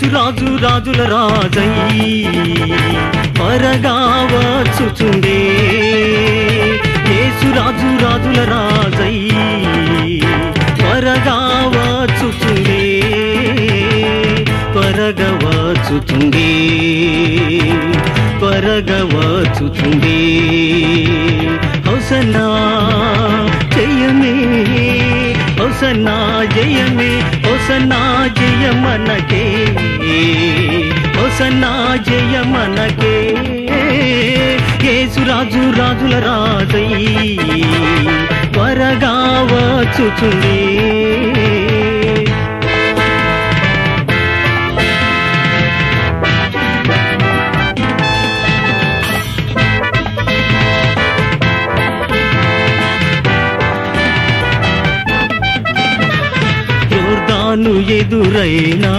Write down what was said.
యేసు రాజు రాజుల రాజై త్వరగా వచ్చుచుండే యేసు రాజు రాజుల రాజై త్వరగా వచ్చుచుండే త్వరగా వచ్చుచుండే త్వరగా వచ్చుచుండే హోసన్నా జయమే హోసన్నా జయమే హోసన్నా జయమనకే హోసన్నా జయమనకే యేసు రాజు రాజుల రాజై త్వరగా వచ్చుచుండే యోర్దాను ఎదురైనా